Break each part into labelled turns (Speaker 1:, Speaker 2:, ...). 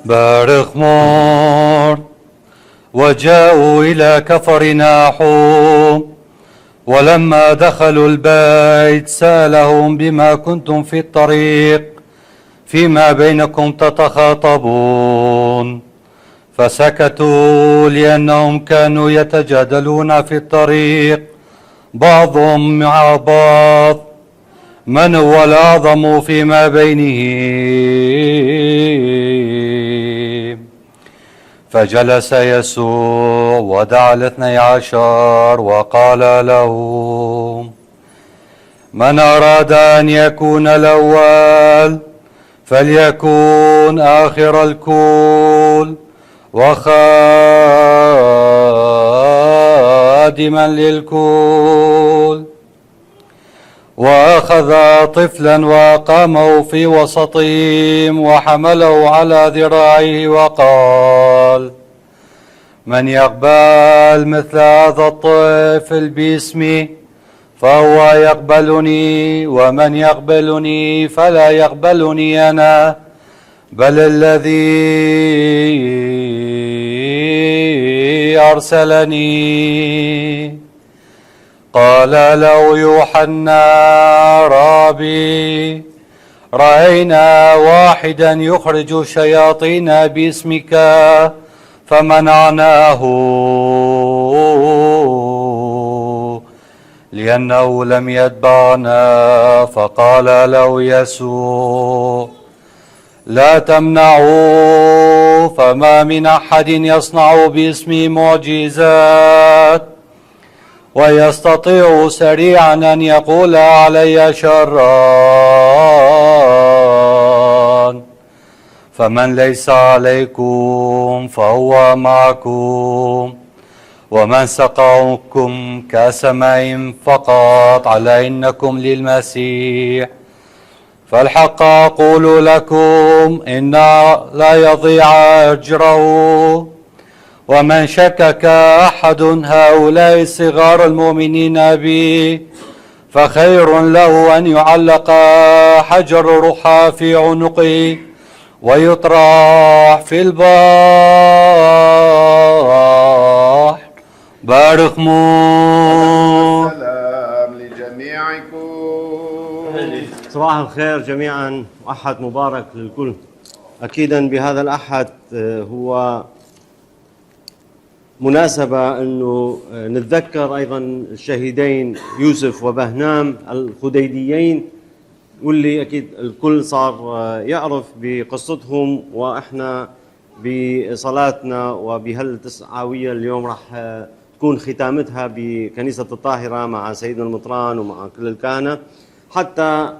Speaker 1: بارخمور. وجاءوا إلى كفر ناحوم، ولما دخلوا البيت سألهم بما كنتم في الطريق فيما بينكم تتخاطبون، فسكتوا لأنهم كانوا يتجادلون في الطريق بعضهم مع بعض من هو الأعظم فيما بينهم. فجلس يسوع ودعا 12 وقال لهم: من أراد أن يكون الأول فليكن آخر الكل وخادما للكل. وأخذ طفلا وأقامه في وسطهم وحمله على ذراعه وقال: من يقبل مثل هذا الطفل باسمي فهو يقبلني، ومن يقبلني فلا يقبلني أنا بل الذي أرسلني. قال له يوحنا: رابي، رأينا واحدا يخرج الشياطين باسمك فمنعناه، لأنه لم يتبعنا. فقال له يسوع: لا تمنعوا، فما من أحد يصنع باسمي معجزات ويستطيع سريعا أن يقول علي شرا، فمن ليس عليكم فهو معكم، ومن سقاكم كأس ماء فقط على إنكم للمسيح. فالحق أقول لكم إن لا يضيع أجره. ومن شكك أحد هؤلاء صغار المؤمنين بي فخير له أن يعلق حجر رحى في عنقه ويطرح في البحر. بارك مو.
Speaker 2: السلام لجميعكم.
Speaker 3: صباح الخير جميعا، وأحد مبارك للكل. أكيدا بهذا الأحد هو مناسبة أنه نتذكر أيضا الشهيدين يوسف وبهنام الخديديين، واللي أكيد الكل صار يعرف بقصتهم، وإحنا بصلاتنا وبهالتسعاوية اليوم راح تكون ختامتها بكنيسة الطاهرة مع سيدنا المطران ومع كل الكهنة، حتى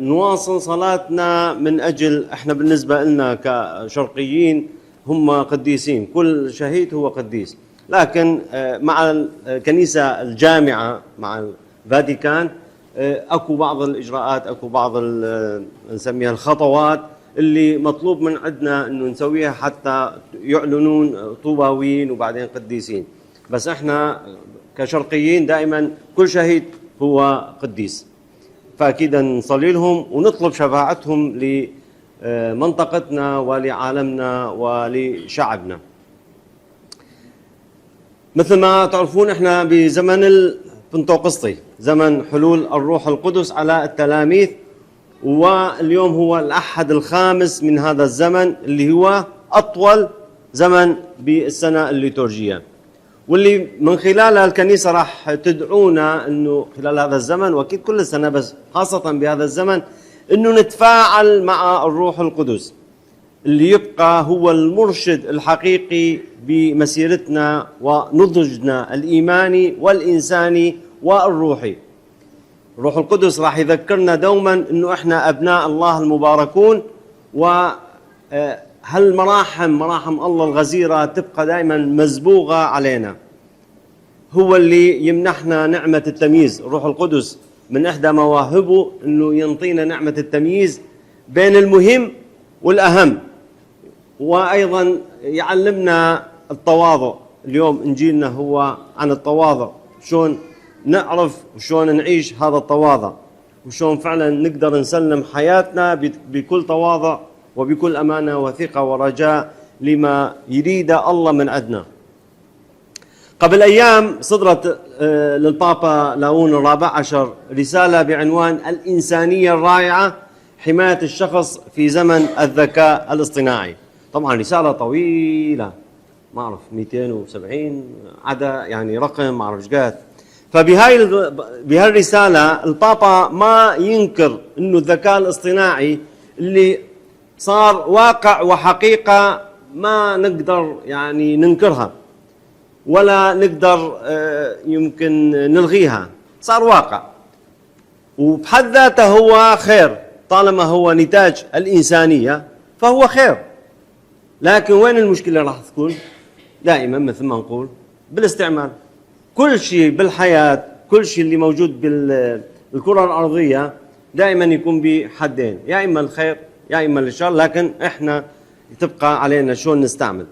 Speaker 3: نواصل صلاتنا من أجل إحنا بالنسبة لنا كشرقيين هم قديسين، كل شهيد هو قديس، لكن مع الكنيسة الجامعة مع الفاتيكان اكو بعض الاجراءات، اكو بعض نسميها الخطوات اللي مطلوب من عندنا انه نسويها حتى يعلنون طوباويين وبعدين قديسين. بس احنا كشرقيين دائما كل شهيد هو قديس، فاكيد نصلي لهم ونطلب شفاعتهم لمنطقتنا ولعالمنا ولشعبنا. مثل ما تعرفون احنا بزمن البنطقسطي، زمن حلول الروح القدس على التلاميذ، واليوم هو الأحد الخامس من هذا الزمن اللي هو أطول زمن بالسنة الليتورجية، واللي من خلالها الكنيسة راح تدعونا أنه خلال هذا الزمن، وأكيد كل السنة بس خاصة بهذا الزمن، أنه نتفاعل مع الروح القدس اللي يبقى هو المرشد الحقيقي بمسيرتنا ونضجنا الإيماني والإنساني والروحي. الروح القدس راح يذكرنا دوما أنه إحنا أبناء الله المباركون، وهالمراحم الله الغزيرة تبقى دائما مزبوغة علينا. هو اللي يمنحنا نعمة التمييز. الروح القدس من إحدى مواهبه أنه ينطينا نعمة التمييز بين المهم والأهم، وأيضا يعلمنا التواضع. اليوم إنجيلنا هو عن التواضع، شلون نعرف وشلون نعيش هذا التواضع، وشلون فعلا نقدر نسلم حياتنا بكل تواضع وبكل أمانة وثقة ورجاء لما يريد الله من عندنا. قبل أيام صدرت للبابا لاون الرابع عشر رسالة بعنوان الإنسانية الرائعة، حماية الشخص في زمن الذكاء الاصطناعي. طبعا رسالة طويلة، ما أعرف 270 عدد، يعني رقم ما أعرف ايش قد. بهالرسالة البابا ما ينكر إنه الذكاء الاصطناعي اللي صار واقع وحقيقة ما نقدر يعني ننكرها ولا نقدر يمكن نلغيها، صار واقع وبحد ذاته هو خير، طالما هو نتاج الإنسانية فهو خير. لكن وين المشكلة راح تكون؟ دائما مثل ما نقول بالاستعمال. كل شيء بالحياة، كل شيء اللي موجود بالكرة الأرضية دائما يكون بحدين، يا إما الخير يا إما الشر، لكن إحنا تبقى علينا شلون نستعمل.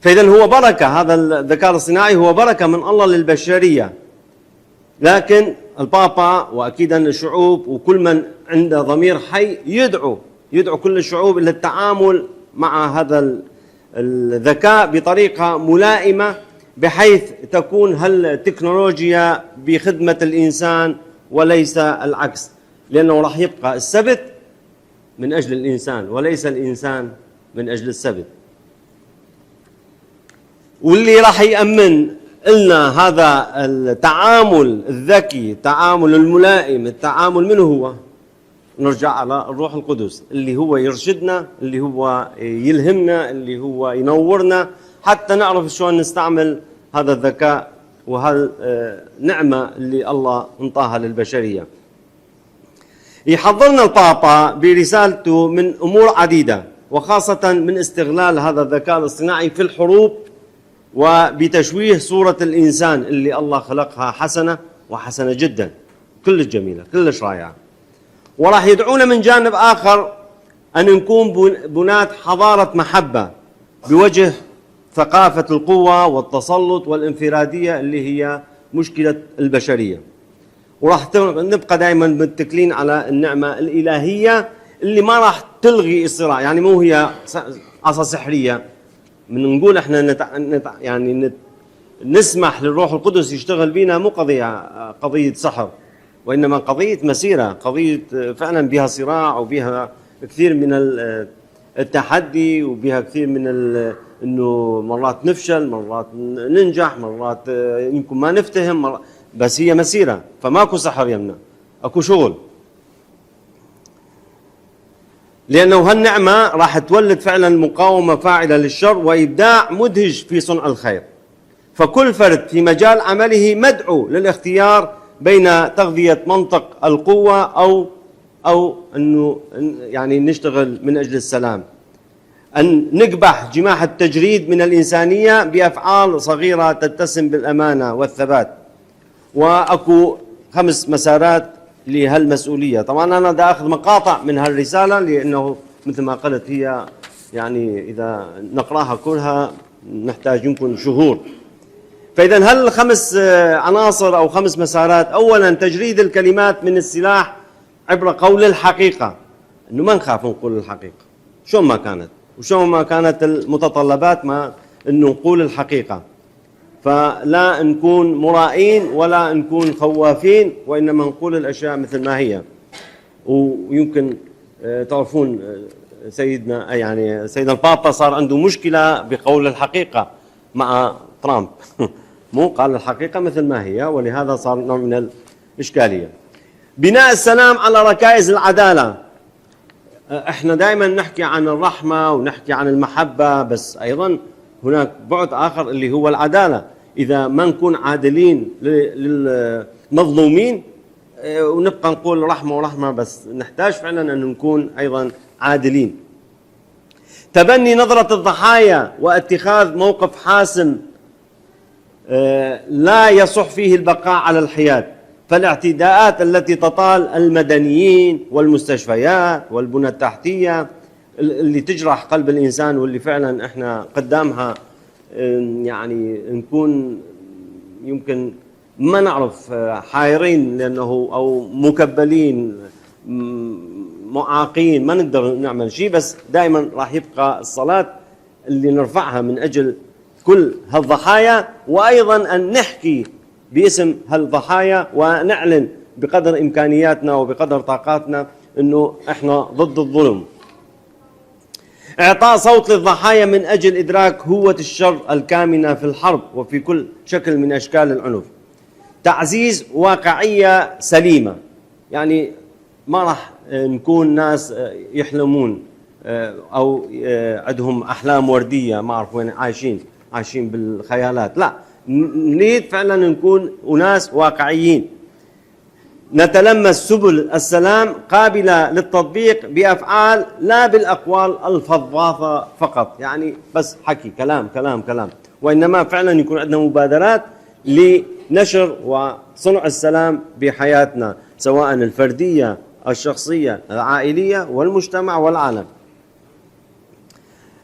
Speaker 3: فإذا هو بركة، هذا الذكاء الاصطناعي هو بركة من الله للبشرية. لكن البابا وأكيد الشعوب وكل من عنده ضمير حي يدعو كل الشعوب إلى التعامل مع هذا الذكاء بطريقة ملائمة، بحيث تكون هالتكنولوجيا بخدمة الإنسان وليس العكس، لأنه راح يبقى السبت من أجل الإنسان وليس الإنسان من أجل السبت. واللي راح يأمن لنا هذا التعامل الذكي، التعامل الملائم، التعامل منه هو نرجع على الروح القدس اللي هو يرشدنا، اللي هو يلهمنا، اللي هو ينورنا حتى نعرف شلون نستعمل هذا الذكاء وهالنعمة اللي الله انطاها للبشرية. يحضرنا البابا برسالته من أمور عديدة، وخاصة من استغلال هذا الذكاء الاصطناعي في الحروب وبتشويه صورة الإنسان اللي الله خلقها حسنة وحسنة جدا، كلش جميلة كلش رائعة. وراح يدعونا من جانب آخر أن نكون بناة حضارة محبة بوجه ثقافة القوة والتسلط والانفرادية اللي هي مشكلة البشرية. وراح نبقى دائما متكلين على النعمة الإلهية اللي ما راح تلغي الصراع، يعني مو هي عصا سحرية من نقول احنا يعني نسمح للروح القدس يشتغل بينا، مو قضية سحر، وإنما قضية مسيرة، قضية فعلا بها صراع وبها كثير من التحدي وبها كثير من إنه مرات نفشل، مرات ننجح، مرات يمكن ما نفتهم، بس هي مسيرة، فماكو سحر يمنا، أكو شغل. لأنه هالنعمة راح تولد فعلا مقاومة فاعلة للشر وإبداع مدهش في صنع الخير. فكل فرد في مجال عمله مدعو للاختيار بين تغذية منطق القوة أو أنه يعني نشتغل من أجل السلام، أن نقبح جماح التجريد من الإنسانية بأفعال صغيرة تتسم بالأمانة والثبات. وأكو 5 مسارات لهالمسؤولية. طبعا أنا دا أخذ مقاطع من هالرسالة لأنه مثل ما قلت هي يعني إذا نقراها كلها نحتاج يمكن شهور. فإذا هل 5 عناصر أو 5 مسارات. أولا تجريد الكلمات من السلاح عبر قول الحقيقة، أنه ما نخاف نقول الحقيقة شلون ما كانت، وشلون ما كانت المتطلبات ما أنه نقول الحقيقة. فلا نكون مرائين ولا نكون خوافين، وإنما نقول الأشياء مثل ما هي. ويمكن تعرفون سيدنا يعني سيدنا البابا صار عنده مشكلة بقول الحقيقة مع ترامب مو قال الحقيقة مثل ما هي، ولهذا صار نوع من الإشكالية. بناء السلام على ركائز العدالة. احنا دائما نحكي عن الرحمة ونحكي عن المحبة، بس أيضا هناك بعد آخر اللي هو العدالة. إذا ما نكون عادلين للمظلومين ونبقى نقول رحمة ورحمة، بس نحتاج فعلا أن نكون أيضا عادلين. تبني نظرة الضحايا واتخاذ موقف حاسم لا يصح فيه البقاء على الحياد. فالاعتداءات التي تطال المدنيين والمستشفيات والبنى التحتية اللي تجرح قلب الإنسان، واللي فعلا احنا قدامها يعني نكون يمكن ما نعرف حايرين، لأنه أو مكبلين معاقين ما نقدر نعمل شيء. بس دائما راح يبقى الصلاة اللي نرفعها من أجل كل هالضحايا، وأيضا أن نحكي باسم هالضحايا ونعلن بقدر إمكانياتنا وبقدر طاقاتنا أنه إحنا ضد الظلم. إعطاء صوت للضحايا من أجل إدراك هوة الشر الكامنة في الحرب وفي كل شكل من أشكال العنف. تعزيز واقعية سليمة، يعني ما راح نكون ناس يحلمون أو عندهم أحلام وردية ما أعرف وين عايشين بالخيالات. لا، نريد فعلا نكون أناس واقعيين. نتلمس سبل السلام قابلة للتطبيق بأفعال لا بالأقوال الفضفاضة فقط، يعني بس حكي كلام كلام كلام، وإنما فعلا يكون عندنا مبادرات لنشر وصنع السلام بحياتنا، سواء الفردية الشخصية العائلية والمجتمع والعالم.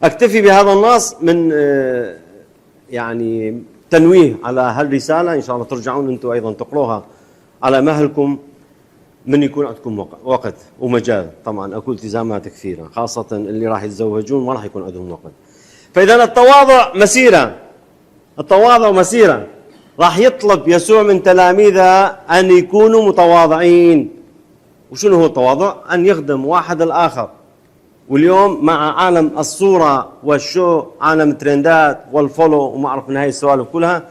Speaker 3: أكتفي بهذا النص من يعني تنويه على هالرسالة. إن شاء الله ترجعون أنتم أيضا تقروها على مهلكم، من يكون عندكم وقت ومجال. طبعا أكو التزامات كثيرة، خاصة اللي راح يتزوجون ما راح يكون عندهم وقت. فإذا التواضع مسيرة، التواضع مسيرة. راح يطلب يسوع من تلاميذه أن يكونوا متواضعين. وشنو هو التواضع؟ أن يخدم واحد الآخر. واليوم مع عالم الصورة والشو، عالم الترندات والفولو وما أعرف من هاي السوالف كلها،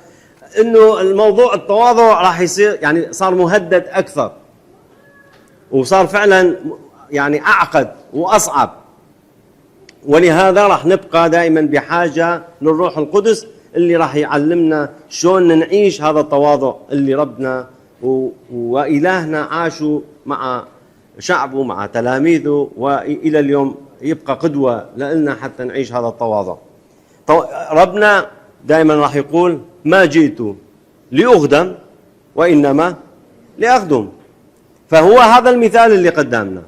Speaker 3: إنه الموضوع التواضع راح يصير يعني صار مهدد أكثر، وصار فعلا يعني أعقد وأصعب. ولهذا راح نبقى دائما بحاجة للروح القدس اللي راح يعلمنا شلون نعيش هذا التواضع اللي ربنا وإلهنا عاشوا مع شعبه مع تلاميذه، وإلى اليوم يبقى قدوة لنا حتى نعيش هذا التواضع. ربنا دائما راح يقول ما جئت لأخدم وإنما لأخدم. فهو هذا المثال اللي قدامنا.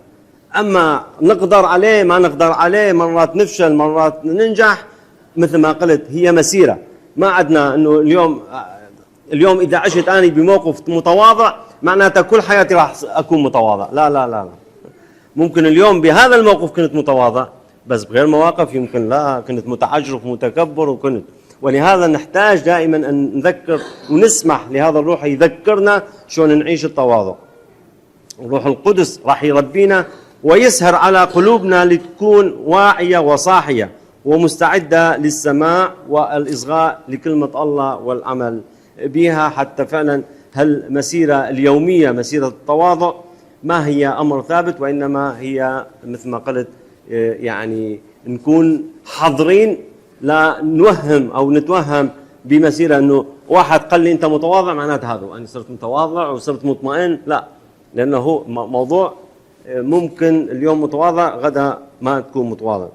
Speaker 3: أما نقدر عليه ما نقدر عليه، مرات نفشل مرات ننجح، مثل ما قلت هي مسيرة. ما عندنا أنه اليوم إذا عشت أنا بموقف متواضع معناته كل حياتي راح أكون متواضع. لا لا لا لا. ممكن اليوم بهذا الموقف كنت متواضع، بس بغير مواقف يمكن لا كنت متعجرف ومتكبر وكنت. ولهذا نحتاج دائما أن نذكر ونسمح لهذا الروح يذكرنا شلون نعيش التواضع. الروح القدس راح يربينا ويسهر على قلوبنا لتكون واعية وصاحية ومستعدة للسماع والإصغاء لكلمة الله والعمل بها، حتى فعلا هالمسيرة اليومية مسيرة التواضع ما هي أمر ثابت، وإنما هي مثل ما قلت يعني نكون حاضرين، لا نوهم أو نتوهم بمسيرة أنه واحد قال لي أنت متواضع معناته هذا أنا صرت متواضع وصرت مطمئن، لا، لأنه موضوع ممكن اليوم متواضع غدا ما تكون متواضع.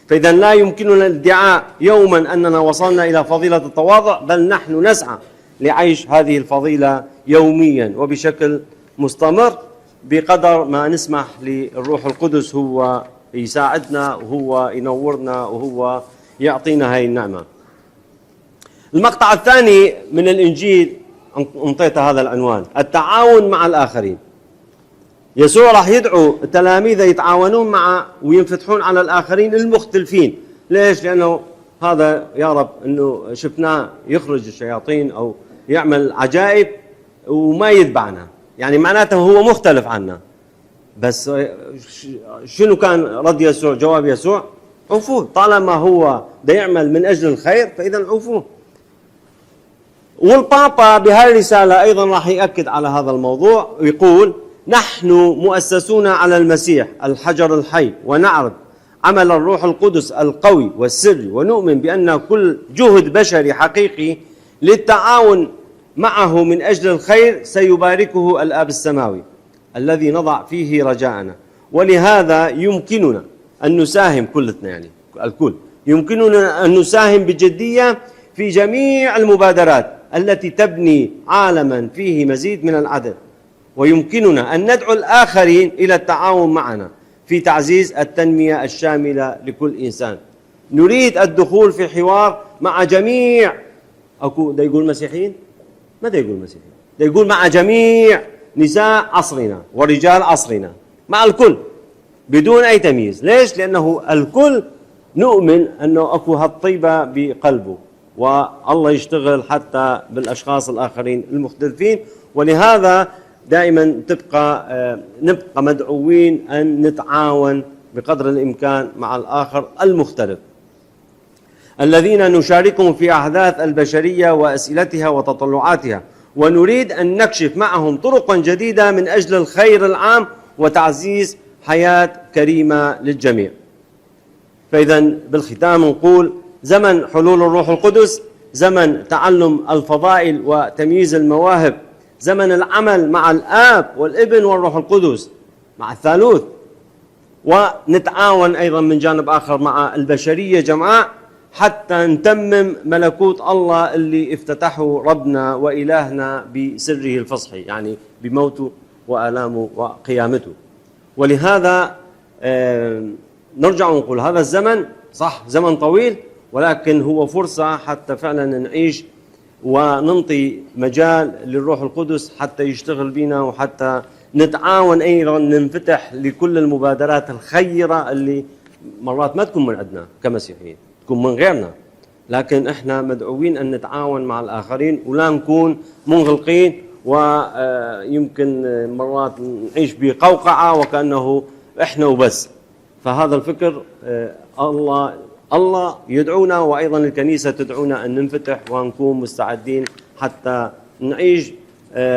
Speaker 3: فإذا لا يمكننا الادعاء يوما أننا وصلنا إلى فضيلة التواضع، بل نحن نسعى لعيش هذه الفضيلة يوميا وبشكل مستمر بقدر ما نسمح للروح القدس هو يساعدنا وهو ينورنا وهو يعطينا هاي النعمة. المقطع الثاني من الإنجيل انطيت هذا العنوان: التعاون مع الآخرين. يسوع راح يدعو التلاميذ يتعاونون مع وينفتحون على الآخرين المختلفين. ليش؟ لأنه هذا يا رب أنه شفناه يخرج الشياطين أو يعمل عجائب وما يتبعنا، يعني معناته هو مختلف عنا. بس شنو كان رد يسوع؟ جواب يسوع: عوفوه، طالما هو دا يعمل من أجل الخير فإذا عوفوه. والبابا بهذه الرسالة أيضا راح يأكد على هذا الموضوع ويقول: نحن مؤسسون على المسيح الحجر الحي، ونعرف عمل الروح القدس القوي والسري، ونؤمن بأن كل جهد بشري حقيقي للتعاون معه من أجل الخير سيباركه الآب السماوي الذي نضع فيه رجاءنا. ولهذا يمكننا أن نساهم كلنا، يعني الكل يمكننا أن نساهم بجدية في جميع المبادرات التي تبني عالما فيه مزيد من العدل، ويمكننا أن ندعو الآخرين إلى التعاون معنا في تعزيز التنمية الشاملة لكل إنسان. نريد الدخول في حوار مع جميع، أكو دا يقول مسيحيين؟ ما دا يقول مسيحيين، دا يقول مع جميع نساء عصرنا ورجال عصرنا، مع الكل بدون أي تمييز. ليش؟ لأنه الكل نؤمن أنه أكو هالطيبة بقلبه، والله يشتغل حتى بالأشخاص الآخرين المختلفين. ولهذا دائما نبقى مدعوين أن نتعاون بقدر الإمكان مع الآخر المختلف، الذين نشاركهم في أحداث البشرية وأسئلتها وتطلعاتها، ونريد أن نكشف معهم طرقا جديدة من أجل الخير العام وتعزيز حياة كريمة للجميع. فإذا بالختام نقول: زمن حلول الروح القدس، زمن تعلم الفضائل وتمييز المواهب، زمن العمل مع الآب والابن والروح القدس مع الثالوث، ونتعاون أيضا من جانب آخر مع البشرية جمعاء حتى نتمم ملكوت الله اللي افتتحه ربنا وإلهنا بسره الفصحي، يعني بموته وآلامه وقيامته. ولهذا نرجع ونقول هذا الزمن صح زمن طويل، ولكن هو فرصة حتى فعلا نعيش وننطي مجال للروح القدس حتى يشتغل بنا، وحتى نتعاون أيضا ننفتح لكل المبادرات الخيرة اللي مرات ما تكون من عندنا كمسيحيين، تكون من غيرنا، لكن احنا مدعوين أن نتعاون مع الآخرين ولا نكون منغلقين، ويمكن مرات نعيش بقوقعة وكأنه احنا وبس. فهذا الفكر الله يدعونا، وأيضا الكنيسة تدعونا أن ننفتح ونكون مستعدين حتى نعيش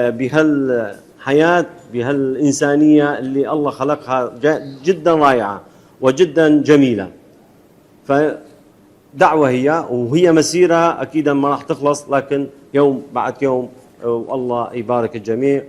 Speaker 3: بهالحياة بهالإنسانية اللي الله خلقها جدا رائعة وجدا جميلة. فدعوة هي، وهي مسيرة أكيدا ما راح تخلص، لكن يوم بعد يوم والله يبارك الجميع.